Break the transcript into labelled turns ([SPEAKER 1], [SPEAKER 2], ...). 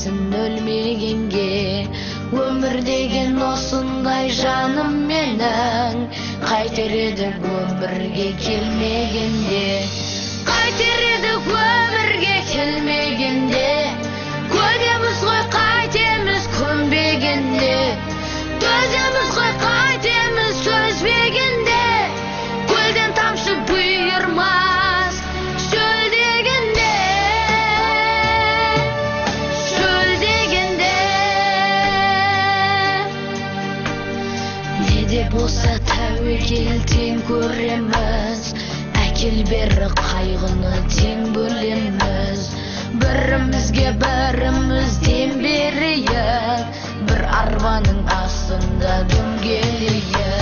[SPEAKER 1] сенсін өлмегенге. Өмір деген осындай жаным менің, қайтер едік өмірге келмегенде. Қайтер едік өмірге келмегенде. Көнеміз ғой қайтеміз көнбегенде. Төземіз ғой қайтеміз төзбегенде. Көлден тамшы бұйырмас шөл дегенде. Шөл дегенде. Не де болса тәуекел тең көреміз. Әкел бері қайғыны тең бөлеміз. Бірімізге біріміз дем берейік. Бір арбаның астында дөңгелейік.